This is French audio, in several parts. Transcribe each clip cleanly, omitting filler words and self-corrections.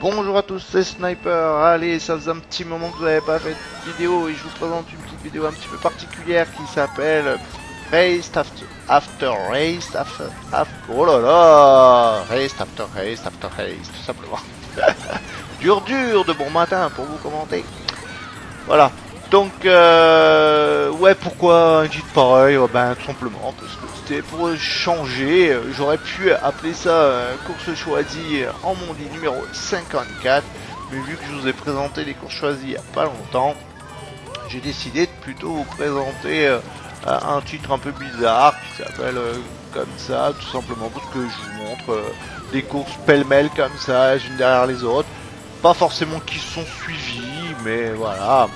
Bonjour à tous, c'est Sniper. Allez, ça faisait un petit moment que vous n'avez pas fait de vidéo et je vous présente une petite vidéo un petit peu particulière qui s'appelle Race After Race oh là là, Race After Race, tout simplement. Dur de bon matin pour vous commenter. Voilà. Donc, ouais, pourquoi un titre pareil? Ben, tout simplement, parce que c'était pour changer. J'aurais pu appeler ça course choisie en Mondy numéro 54. Mais vu que je vous ai présenté les courses choisies il n'y a pas longtemps, j'ai décidé de plutôt vous présenter un titre un peu bizarre qui s'appelle comme ça, tout simplement parce que je vous montre des courses pêle-mêle comme ça, les unes derrière les autres. Pas forcément qui sont suivies, mais voilà.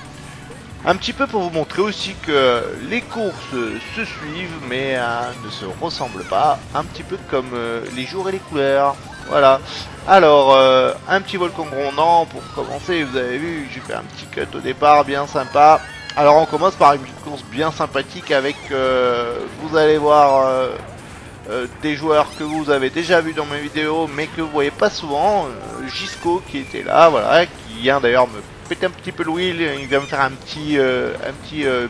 Un petit peu pour vous montrer aussi que les courses se suivent mais ne se ressemblent pas, un petit peu comme les jours et les couleurs. Voilà. Alors, un petit volcan grondant pour commencer, vous avez vu, j'ai fait un petit cut au départ bien sympa. Alors on commence par une petite course bien sympathique avec, vous allez voir, des joueurs que vous avez déjà vu dans mes vidéos mais que vous voyez pas souvent. Gisco qui était là, voilà, qui vient d'ailleurs me péter un petit peu le wheel, il vient me faire un petit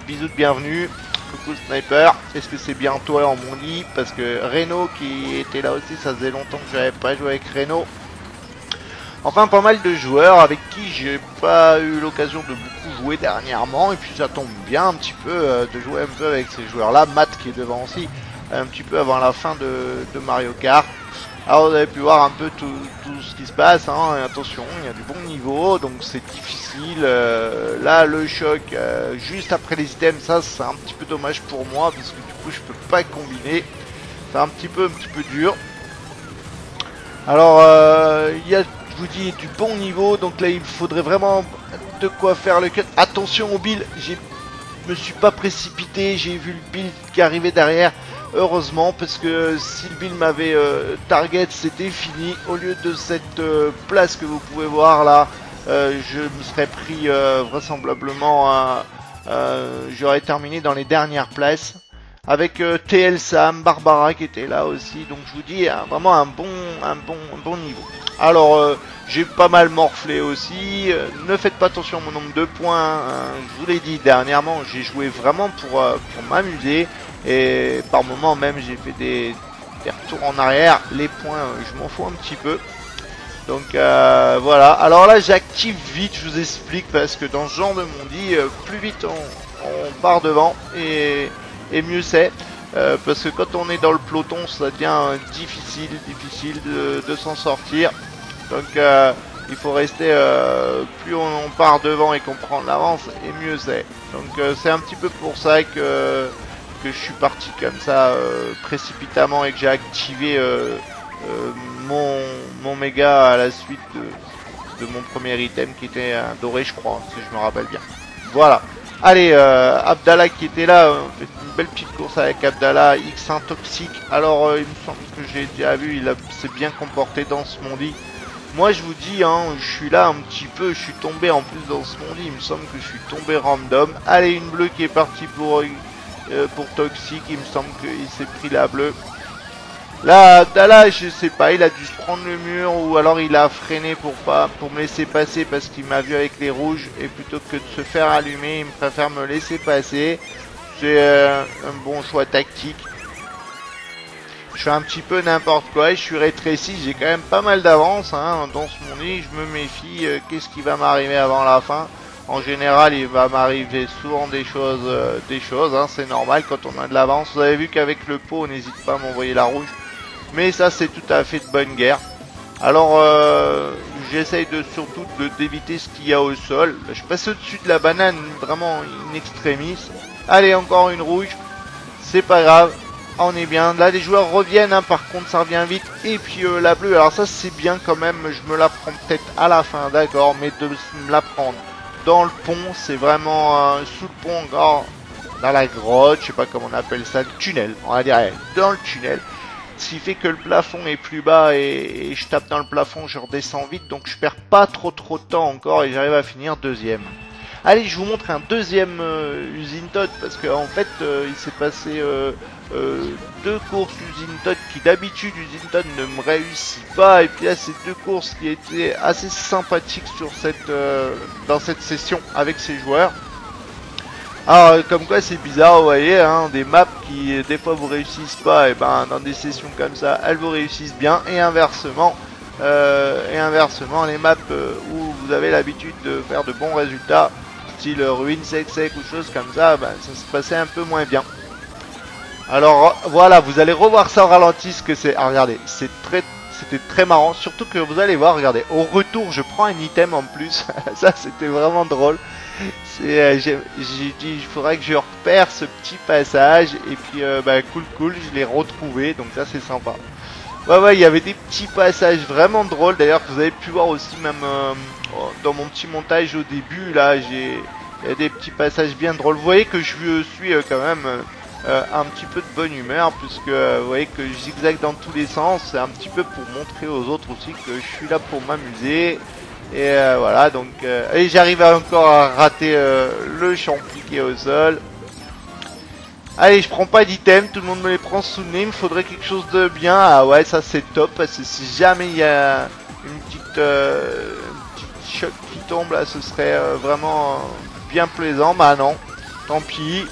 bisou de bienvenue. Coucou Sniper, est-ce que c'est bien toi en mon lit? Parce que Reno qui était là aussi, ça faisait longtemps que j'avais pas joué avec Reno. Enfin, pas mal de joueurs avec qui j'ai pas eu l'occasion de beaucoup jouer dernièrement, et puis ça tombe bien un petit peu de jouer un peu avec ces joueurs là. Matt qui est devant aussi, un petit peu avant la fin de Mario Kart. Alors vous avez pu voir un peu tout ce qui se passe, hein. Et attention, il y a du bon niveau, donc c'est difficile. Là le choc juste après les items, ça c'est un petit peu dommage pour moi, parce que du coup je peux pas combiner. C'est un petit peu dur. Alors il y a, je vous dis, du bon niveau, donc là il faudrait vraiment de quoi faire le cut. Attention au build, je me suis pas précipité, j'ai vu le build qui arrivait derrière. Heureusement, parce que si le build m'avait target, c'était fini. Au lieu de cette place que vous pouvez voir là, je me serais pris vraisemblablement, j'aurais terminé dans les dernières places. Avec TL Sam, Barbara qui était là aussi. Donc je vous dis, vraiment un bon niveau. Alors j'ai pas mal morflé aussi. Ne faites pas attention à mon nombre de points. Je vous l'ai dit dernièrement, j'ai joué vraiment pour m'amuser. Et par moment même j'ai fait des retours en arrière. Les points, je m'en fous un petit peu. Donc voilà. Alors là j'active vite, je vous explique, parce que dans ce genre de Mondy, plus vite on part devant et mieux c'est. Parce que quand on est dans le peloton, ça devient difficile de s'en sortir. Donc il faut rester, plus on part devant et qu'on prend de l'avance, et mieux c'est. Donc c'est un petit peu pour ça que je suis parti comme ça précipitamment, et que j'ai activé mon méga à la suite de mon premier item qui était un doré, je crois, si je me rappelle bien. Voilà. Allez, Abdallah qui était là, on fait une belle petite course avec Abdallah, X1 toxique. Alors il me semble que j'ai déjà vu, il s'est bien comporté dans ce Mondy. Moi je vous dis, hein, je suis là un petit peu, je suis tombé en plus dans ce Mondy, il me semble que je suis tombé random. Allez, une bleue qui est partie pour toxique, il me semble qu'il s'est pris la bleue. Là, Abdallah, je sais pas, il a dû se prendre le mur, ou alors il a freiné pour me laisser passer parce qu'il m'a vu avec les rouges, et plutôt que de se faire allumer, il me préfère me laisser passer. C'est un bon choix tactique. Je fais un petit peu n'importe quoi, je suis rétréci, j'ai quand même pas mal d'avance, hein, dans ce Mondy. Je me méfie, qu'est-ce qui va m'arriver avant la fin? En général, il va m'arriver souvent des choses, hein, c'est normal quand on a de l'avance. Vous avez vu qu'avec le pot, on n'hésite pas à m'envoyer la rouge. Mais ça, c'est tout à fait de bonne guerre. Alors, j'essaye surtout d'éviter ce qu'il y a au sol. Je passe au-dessus de la banane, vraiment in extremis. Allez, encore une rouge. C'est pas grave, on est bien. Là, les joueurs reviennent, hein, par contre, ça revient vite. Et puis, la bleue, alors ça, c'est bien quand même. Je me la prends peut-être à la fin, d'accord. Mais de me la prendre dans le pont, c'est vraiment sous le pont, encore dans la grotte, je sais pas comment on appelle ça, le tunnel, on va dire, dans le tunnel. Ce qui fait que le plafond est plus bas, et je tape dans le plafond, je redescends vite, donc je perds pas trop de temps encore, et j'arrive à finir deuxième. Allez, je vous montre un deuxième usine Todd parce qu'en fait il s'est passé deux courses usine Todd qui d'habitude usine Todd ne me réussit pas, et puis là c'est deux courses qui étaient assez sympathiques sur cette dans cette session avec ces joueurs. Alors comme quoi c'est bizarre, vous voyez, hein, des maps qui des fois vous réussissent pas, et ben dans des sessions comme ça elles vous réussissent bien, et inversement les maps où vous avez l'habitude de faire de bons résultats, style ruine sec ou choses comme ça, ben, ça se passait un peu moins bien. Alors voilà, vous allez revoir ça au ralenti, ce que c'est. Ah, regardez, c'était très marrant, surtout que vous allez voir, regardez, au retour je prends un item en plus, ça c'était vraiment drôle. J'ai dit il faudrait que je repère ce petit passage, et puis bah, cool, je l'ai retrouvé, donc ça c'est sympa. Ouais, il y avait des petits passages vraiment drôles, d'ailleurs que vous avez pu voir aussi même dans mon petit montage au début, là il y a des petits passages bien drôles. Vous voyez que je suis quand même un petit peu de bonne humeur, puisque vous voyez que je zigzague dans tous les sens, c'est un petit peu pour montrer aux autres aussi que je suis là pour m'amuser. Et voilà, donc et j'arrive encore à rater le champi qui est au sol. Allez, je prends pas d'item, tout le monde me les prend sous le nez, il me faudrait quelque chose de bien. Ah ouais, ça c'est top, parce que si jamais il y a une petite choc qui tombe là, ce serait vraiment bien plaisant. Bah non, tant pis.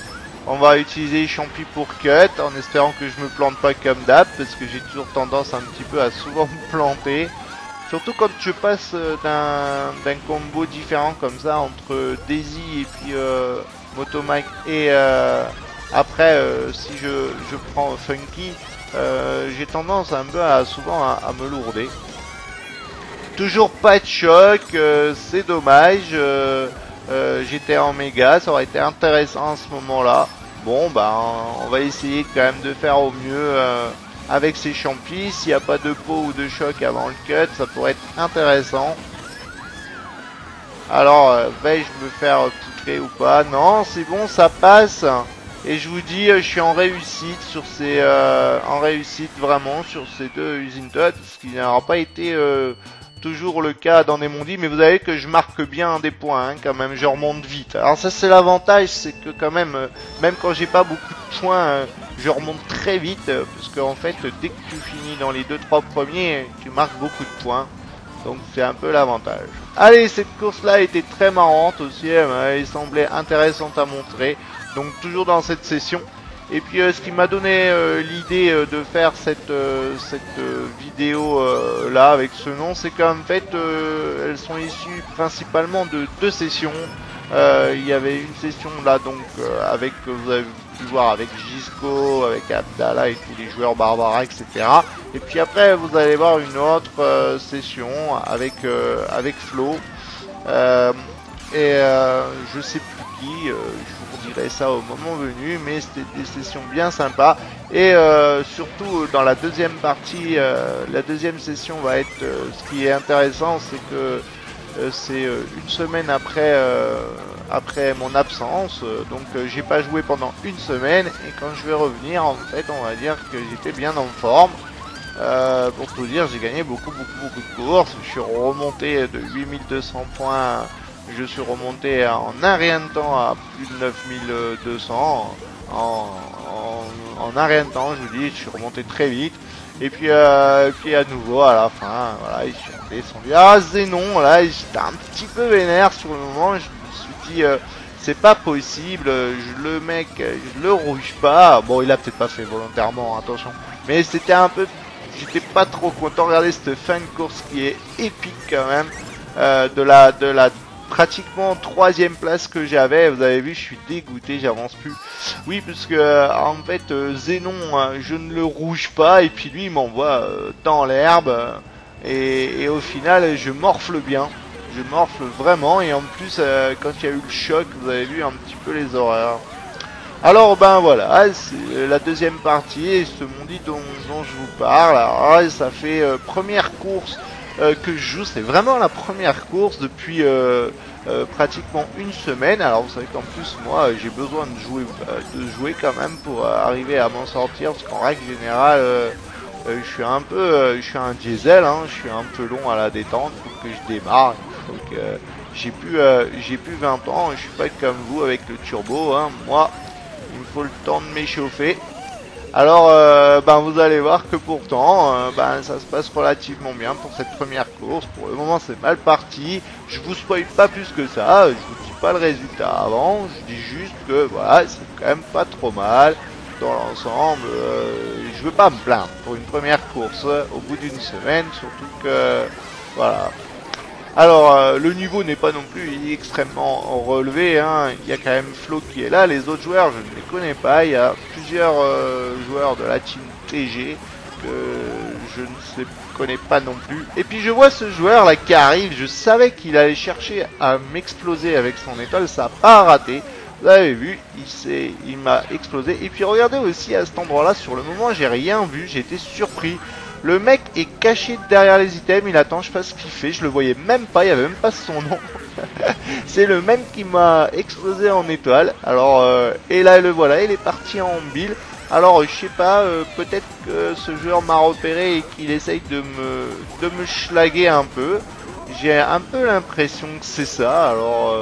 On va utiliser champi pour cut, en espérant que je me plante pas comme d'hab, parce que j'ai toujours tendance un petit peu à souvent me planter. Surtout quand je passe d'un combo différent comme ça entre Daisy et puis Motomike, et après si je prends Funky, j'ai tendance un peu souvent à me lourder. Toujours pas de choc, c'est dommage. J'étais en méga, ça aurait été intéressant à ce moment là. Bon bah on va essayer quand même de faire au mieux avec ces champis. S'il n'y a pas de pot ou de choc avant le cut, ça pourrait être intéressant. Alors vais-je me faire poutrer ou pas? Non, c'est bon, ça passe. Et je vous dis, je suis en réussite sur ces vraiment sur ces deux usines Todd, ce qui n'aura pas été toujours le cas dans des mondis, mais vous savez que je marque bien des points, hein, quand même, je remonte vite. Alors ça c'est l'avantage, c'est que quand même, même quand j'ai pas beaucoup de points, je remonte très vite, parce qu'en fait, dès que tu finis dans les 2-3 premiers, tu marques beaucoup de points. Donc c'est un peu l'avantage. Allez, cette course-là était très marrante aussi, elle semblait intéressante à montrer. Donc toujours dans cette session. Et puis ce qui m'a donné l'idée de faire cette vidéo là avec ce nom, c'est qu'en fait elles sont issues principalement de deux sessions. Il y avait une session là donc avec, vous avez pu voir, avec Gisco, avec Abdallah et tous les joueurs Barbara, etc. Et puis après vous allez voir une autre session avec Flo et je sais plus qui. Je dirais ça au moment venu, mais c'était des sessions bien sympas. Et surtout dans la deuxième partie, la deuxième session va être ce qui est intéressant, c'est que c'est une semaine après mon absence, donc j'ai pas joué pendant une semaine, et quand je vais revenir, en fait on va dire que j'étais bien en forme. Pour tout dire, j'ai gagné beaucoup de courses. Je suis remonté de 8200 points. Je suis remonté en un rien de temps à plus de 9200 en un rien de temps, je vous dis, je suis remonté très vite. Et puis à nouveau à la fin, voilà, je suis descendu. Ah Zénon, là, j'étais un petit peu vénère sur le moment, je me suis dit, c'est pas possible, le mec, je le rouge pas. Bon, il a peut-être pas fait volontairement, attention. Mais c'était un peu, j'étais pas trop content. Regardez cette fin de course qui est épique quand même, de la pratiquement troisième place que j'avais. Vous avez vu, je suis dégoûté, j'avance plus. Oui, parce que en fait Zénon, je ne le rouge pas, et puis lui il m'envoie dans l'herbe, et au final je morfle bien, je morfle vraiment, et en plus quand il y a eu le choc, vous avez vu un petit peu les horreurs. Alors ben voilà, c'est la deuxième partie, et ce mondi dont je vous parle. Alors, ça fait première course que je joue, c'est vraiment la première course depuis pratiquement une semaine. Alors vous savez qu'en plus moi j'ai besoin de jouer quand même pour arriver à m'en sortir, parce qu'en règle générale je suis un peu je suis un diesel, hein, je suis un peu long à la détente, il faut que je démarre, il faut que j'ai plus 20 ans, je suis pas comme vous avec le turbo, hein. Moi, il me faut le temps de m'échauffer. Alors, ben vous allez voir que pourtant, ben ça se passe relativement bien pour cette première course. Pour le moment, c'est mal parti. Je vous spoil pas plus que ça. Je vous dis pas le résultat avant. Je dis juste que voilà, c'est quand même pas trop mal dans l'ensemble. Je veux pas me plaindre pour une première course au bout d'une semaine, surtout que voilà. Alors, le niveau n'est pas non plus extrêmement relevé, hein. Il y a quand même Flo qui est là, les autres joueurs, je ne les connais pas. Il y a plusieurs joueurs de la team TG que je ne connais pas non plus. Et puis je vois ce joueur là qui arrive, je savais qu'il allait chercher à m'exploser avec son étoile, ça n'a pas raté. Vous avez vu, il m'a explosé. Et puis regardez aussi à cet endroit là, sur le moment j'ai rien vu, j'ai été surpris. Le mec est caché derrière les items, il attend, je sais pas ce qu'il fait, je le voyais même pas, il y avait même pas son nom. C'est le même qui m'a explosé en étoile. Alors, et là le voilà, il est parti en build. Alors, je sais pas, peut-être que ce joueur m'a repéré et qu'il essaye de me schlaguer un peu. J'ai un peu l'impression que c'est ça. Alors,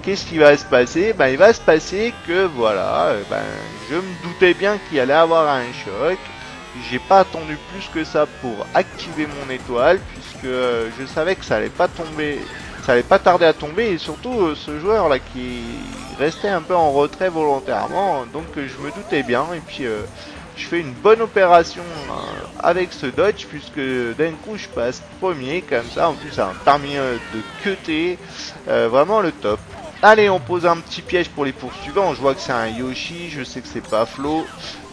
qu'est-ce qui va se passer? Ben, il va se passer que voilà, ben, je me doutais bien qu'il allait avoir un choc. J'ai pas attendu plus que ça pour activer mon étoile, puisque je savais que ça allait pas tomber, ça allait pas tarder à tomber, et surtout ce joueur là qui restait un peu en retrait volontairement, donc je me doutais bien, et puis je fais une bonne opération avec ce dodge, puisque d'un coup je passe premier comme ça, en plus ça m'a permis de cutter, vraiment le top. Allez, on pose un petit piège pour les poursuivants, je vois que c'est un Yoshi, je sais que c'est pas Flo,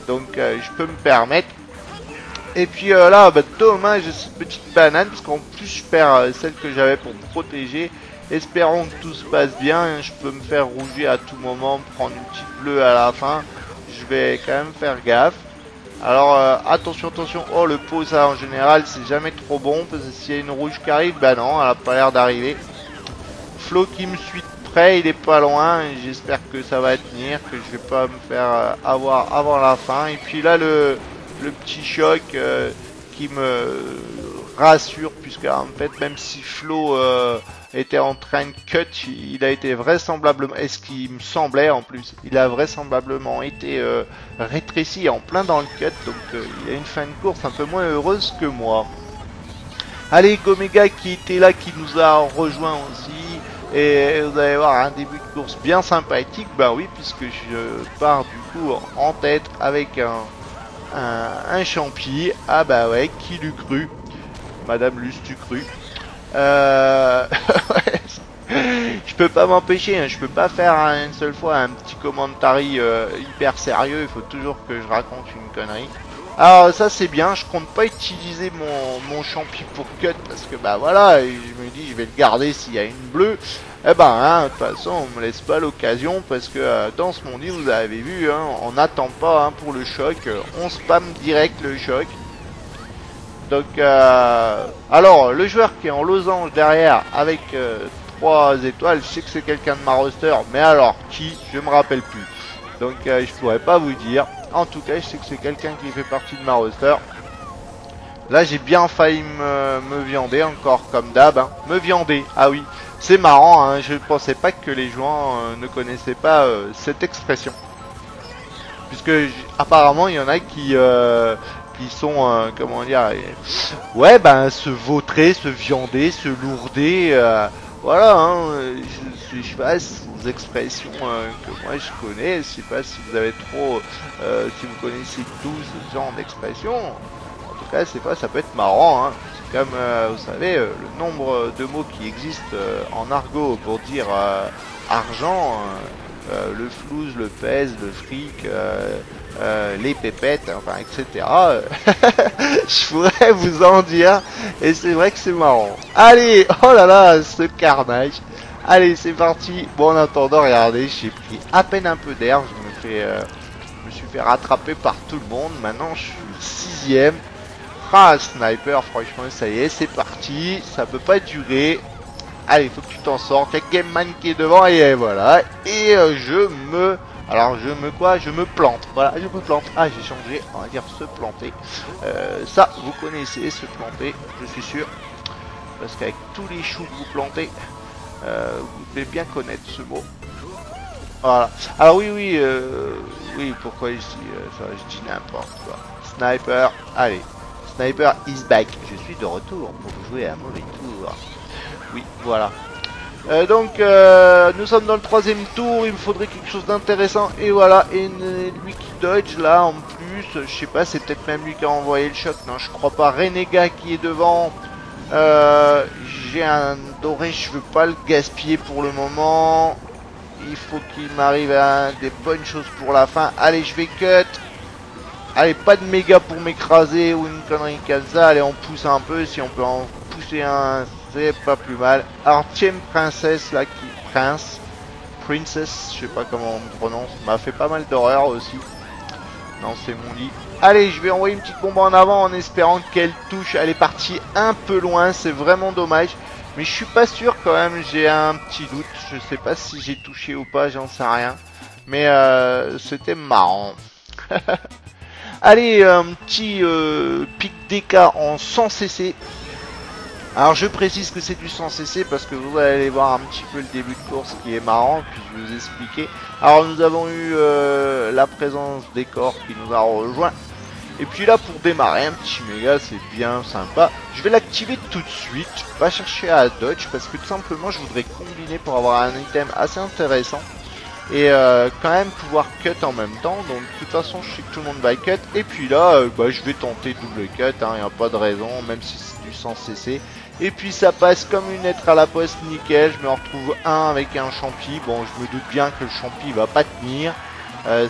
donc je peux me permettre. Et puis là, bah, dommage cette petite banane, parce qu'en plus je perds celle que j'avais pour me protéger. Espérons que tout se passe bien, je peux me faire rougir à tout moment, prendre une petite bleue à la fin. Je vais quand même faire gaffe. Alors attention, attention, oh le pot ça en général c'est jamais trop bon, parce que s'il y a une rouge qui arrive, bah non, elle a pas l'air d'arriver. Flo qui me suit de près, il est pas loin, j'espère que ça va tenir, que je vais pas me faire avoir avant la fin. Et puis là le petit choc qui me rassure, puisque en fait même si Flo était en train de cut, il a été vraisemblablement, et ce qui me semblait en plus, il a vraisemblablement été rétréci en plein dans le cut, donc il a une fin de course un peu moins heureuse que moi. Allez, Gomega qui était là, qui nous a rejoint aussi, et vous allez voir un début de course bien sympathique, bah oui, puisque je pars du coup en tête avec un champi. Ah bah ouais, qui l'eût cru? Madame Luce, tu cru? Je peux pas m'empêcher, hein, je peux pas faire une seule fois un petit commentary hyper sérieux, il faut toujours que je raconte une connerie. Alors ça c'est bien, je compte pas utiliser mon champi pour cut, parce que bah voilà, je me dis je vais le garder s'il y a une bleue. Eh ben, hein, de toute façon, on me laisse pas l'occasion, parce que dans ce monde, vous avez vu, hein, on n'attend pas hein, pour le choc, on spam direct le choc. Donc, alors, le joueur qui est en losange derrière avec 3 étoiles, je sais que c'est quelqu'un de ma roster, mais alors, qui? Je me rappelle plus. Donc, je pourrais pas vous dire. En tout cas, je sais que c'est quelqu'un qui fait partie de ma roster. Là, j'ai bien failli me viander, encore comme d'hab. Hein. Me viander, ah oui. C'est marrant, hein, je ne pensais pas que les joueurs ne connaissaient pas cette expression. Puisque apparemment il y en a qui sont, comment dire, ouais, ben se vautrer, se viander, se lourder, voilà, hein, je sais pas ces expressions que moi je connais, je sais pas si vous avez trop, si vous connaissez tous ce genre d'expressions. En tout cas, c'est pas, ça peut être marrant, hein. Comme vous savez, le nombre de mots qui existent en argot pour dire argent, le flouze, le pèse, le fric, les pépettes, enfin, etc. Je pourrais vous en dire, et c'est vrai que c'est marrant. Allez, oh là là, ce carnage. Allez, c'est parti. Bon, en attendant, regardez, j'ai pris à peine un peu d'air, je me suis fait rattraper par tout le monde. Maintenant, je suis 6ème. Ah, sniper, franchement, ça y est, c'est parti. Ça peut pas durer. Allez, faut que tu t'en sortes. Il y a Gameman qui est devant, et voilà. Et alors, je me plante. Voilà, je me plante. Ah, j'ai changé, on va dire se planter. Ça, vous connaissez, se planter, je suis sûr. Parce qu'avec tous les choux que vous plantez, Vous devez bien connaître ce mot. Voilà. Alors oui, pourquoi je dis ça, je dis n'importe quoi. Sniper, allez. Sniper is back. Je suis de retour pour jouer à un mauvais tour. Oui, voilà. Donc, nous sommes dans le 3e tour. Il me faudrait quelque chose d'intéressant. Et voilà, et lui qui dodge là en plus. Je sais pas, c'est peut-être même lui qui a envoyé le choc. Non, je crois pas. Renégat qui est devant. J'ai un doré, je veux pas le gaspiller pour le moment. Il faut qu'il m'arrive à des bonnes choses pour la fin. Allez, je vais cut. Allez, pas de méga pour m'écraser ou une connerie comme ça. Allez, on pousse un peu. Si on peut en pousser un, c'est pas plus mal. Alors, Tiem Princess là qui... Princess, je sais pas comment on prononce. M'a fait pas mal d'horreur aussi. Non, c'est mon lit. Allez, je vais envoyer une petite bombe en avant en espérant qu'elle touche. Elle est partie un peu loin. C'est vraiment dommage. Mais je suis pas sûr quand même, j'ai un petit doute. Je sais pas si j'ai touché ou pas, j'en sais rien. Mais c'était marrant. Allez, un petit pic DK en 100 cc. Alors je précise que c'est du 100 cc parce que vous allez voir un petit peu le début de course qui est marrant. Puis je vais vous expliquer. Alors nous avons eu la présence des corps qui nous a rejoint. Et puis là pour démarrer un petit méga c'est bien sympa. Je vais l'activer tout de suite, pas chercher à dodge parce que tout simplement je voudrais combiner pour avoir un item assez intéressant. Et quand même pouvoir cut en même temps. Donc de toute façon je sais que tout le monde va cut. Et puis là je vais tenter double cut, il n'y a pas de raison même si c'est du 100 cc. Et puis ça passe comme une lettre à la poste, nickel. Je me retrouve un avec un champi. Bon je me doute bien que le champi va pas tenir.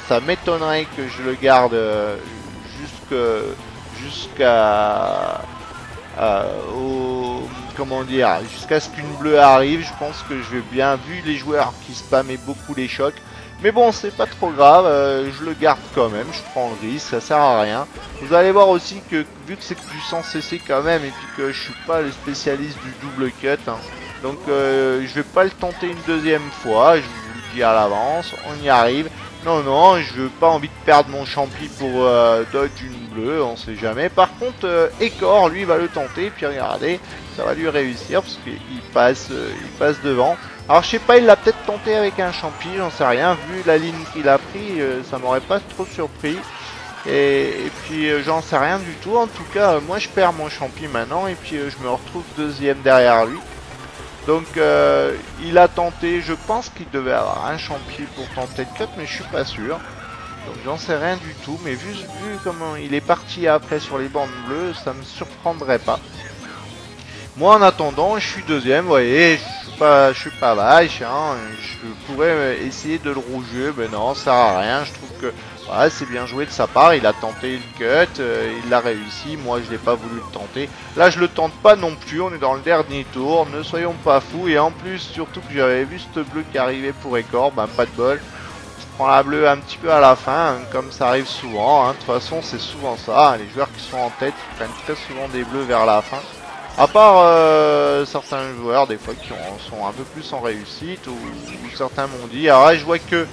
Ça m'étonnerait que je le garde jusqu'à comment dire, jusqu'à ce qu'une bleue arrive. Je pense que je vais bien, vu les joueurs qui spammaient beaucoup les chocs, mais bon c'est pas trop grave, je le garde quand même, je prends le risque, ça sert à rien. Vous allez voir aussi que vu que c'est du 100 cc quand même et puis que je suis pas le spécialiste du double cut, donc je vais pas le tenter une deuxième fois, je vous le dis à l'avance, on y arrive. Non, je veux pas envie de perdre mon champi pour dodge une bleue, on sait jamais. Par contre, Ecor, lui, va le tenter, puis regardez, ça va lui réussir, parce qu'il passe devant. Alors, je sais pas, il l'a peut-être tenté avec un champi, j'en sais rien. Vu la ligne qu'il a pris, ça m'aurait pas trop surpris. Et puis, j'en sais rien du tout. En tout cas, moi, je perds mon champi maintenant, et puis je me retrouve deuxième derrière lui. Donc il a tenté, je pense qu'il devait avoir un champi pour tenter le cut, mais je suis pas sûr. Donc j'en sais rien du tout, mais vu comment il est parti après sur les bandes bleues, ça me surprendrait pas. Moi en attendant, je suis deuxième, vous voyez, je suis pas vache, je pourrais essayer de le rouger, mais non, ça sert à rien, je trouve que ouais, c'est bien joué de sa part, il a tenté le cut, il l'a réussi, moi je l'ai pas voulu le tenter. Là je le tente pas non plus, on est dans le dernier tour, ne soyons pas fous, et en plus surtout que j'avais vu ce bleu qui arrivait pour Ecor, ben pas de bol. Je prends la bleue un petit peu à la fin, comme ça arrive souvent, de toute façon c'est souvent ça, les joueurs qui sont en tête ils prennent très souvent des bleus vers la fin. À part certains joueurs des fois qui sont un peu plus en réussite, ou certains m'ont dit, alors là je vois que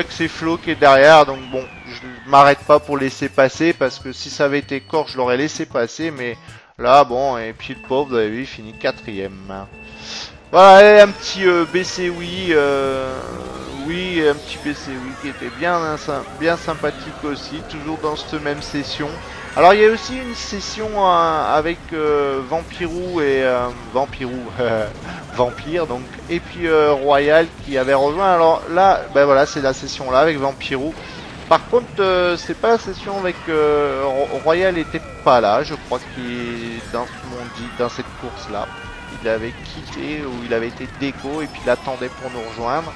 c'est Flo qui est derrière, donc bon, je m'arrête pas pour laisser passer, parce que si ça avait été Core, je l'aurais laissé passer, mais là, bon, et puis le pauvre, vous avez vu, il finit 4ème. Voilà, et un petit BC oui, oui, un petit BC oui qui était bien sympathique aussi, toujours dans cette même session. Alors il y a aussi une session avec Vampirou et Vampire donc, et puis Royal qui avait rejoint. Alors là ben voilà, c'est la session là avec Vampirou. Par contre c'est pas la session avec Royal, était pas là, je crois qu'il dans cette course là il avait quitté, ou il avait été déco et puis il attendait pour nous rejoindre.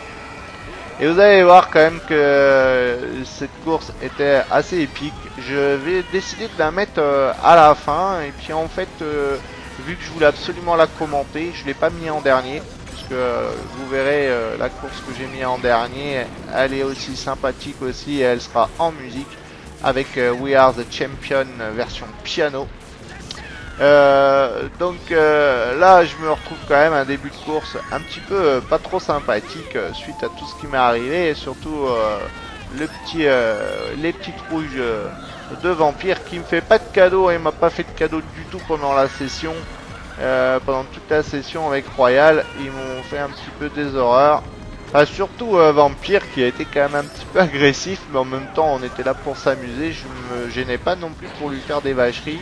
Et vous allez voir quand même que cette course était assez épique. Je vais décider de la mettre à la fin. Et puis en fait, vu que je voulais absolument la commenter, je ne l'ai pas mis en dernier. Puisque vous verrez la course que j'ai mis en dernier, elle est aussi sympathique aussi. Et elle sera en musique avec We Are The Champion version piano. Donc là je me retrouve quand même un début de course un petit peu pas trop sympathique suite à tout ce qui m'est arrivé, et surtout les petites rouges de Vampire qui me fait pas de cadeau, et m'a pas fait de cadeau du tout pendant la session. pendant toute la session avec Royal. Ils m'ont fait un petit peu des horreurs. Enfin, surtout Vampire qui a été quand même un petit peu agressif, mais en même temps on était là pour s'amuser. Je me gênais pas non plus pour lui faire des vacheries.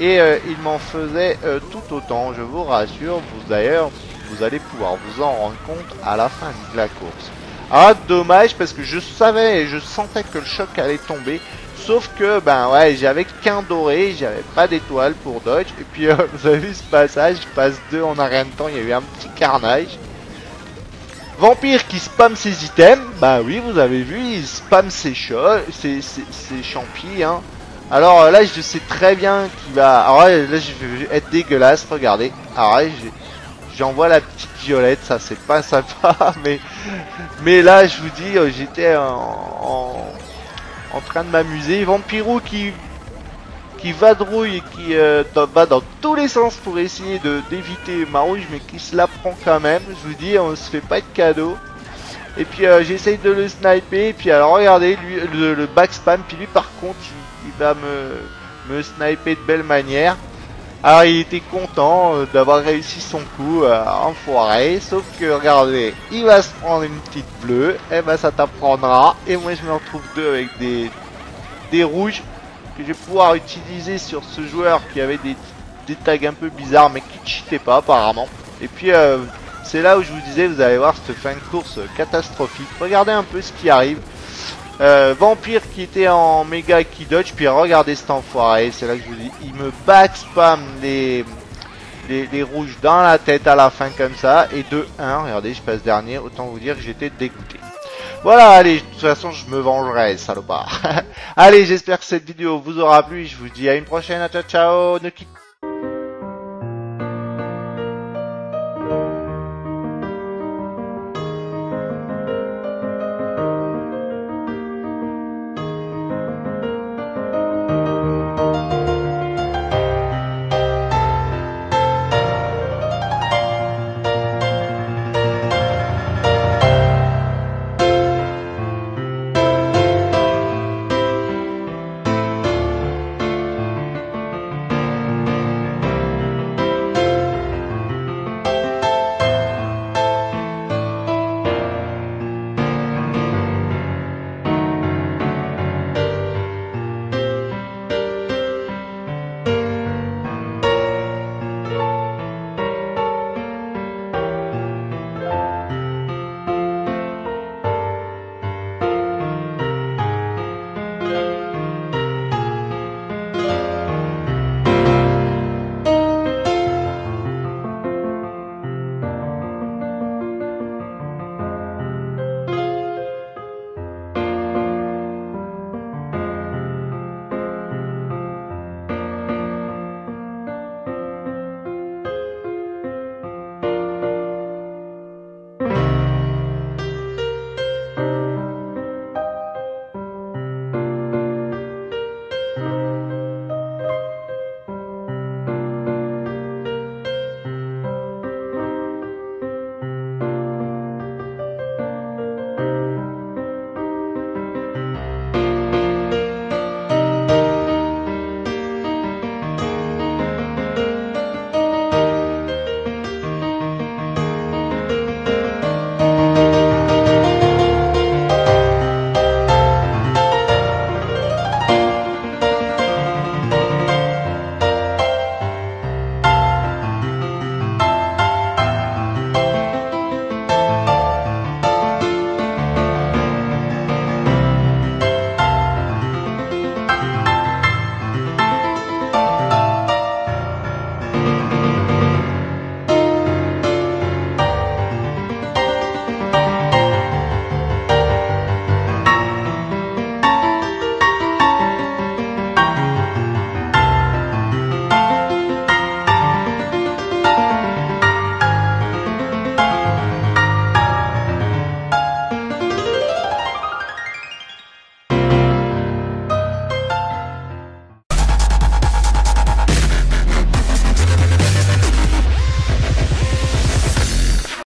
Et il m'en faisait tout autant, je vous rassure. Vous d'ailleurs, vous allez pouvoir vous en rendre compte à la fin de la course. Ah, dommage parce que je savais et je sentais que le choc allait tomber. Sauf que, ben ouais, j'avais qu'un doré, j'avais pas d'étoile pour dodge. Et puis, vous avez vu ce passage, je passe 2 en un rien de temps, il y a eu un petit carnage. Vampire qui spam ses items, bah oui, vous avez vu, il spam ses champis, hein. Alors là, je sais très bien qu'il va... Alors là, je vais être dégueulasse, regardez. Alors là, j'envoie la petite violette, ça c'est pas sympa, mais là, je vous dis, j'étais en train de m'amuser. Vampirou qui vadrouille et qui va dans tous les sens pour essayer d'éviter ma rouge, mais qui se la prend quand même. Je vous dis, on se fait pas de cadeau. Et puis j'essaye de le sniper, et puis alors regardez, lui, le back spam, puis lui par contre, il va me sniper de belle manière. Alors il était content d'avoir réussi son coup, enfoiré, sauf que regardez, il va se prendre une petite bleue, et ben ça t'apprendra, et moi je me retrouve 2 avec des rouges, que je vais pouvoir utiliser sur ce joueur qui avait des tags un peu bizarres, mais qui ne cheatait pas apparemment. Et puis c'est là où je vous disais, vous allez voir cette fin de course catastrophique. Regardez un peu ce qui arrive. Vampire qui était en méga qui dodge, puis regardez cet enfoiré, c'est là que je vous dis, il me back spam les rouges dans la tête à la fin comme ça, et 2-1, regardez, je passe dernier, autant vous dire que j'étais dégoûté. Voilà, allez, de toute façon je me vengerai, salopard. Allez, j'espère que cette vidéo vous aura plu, je vous dis à une prochaine, ciao ciao, ne quittez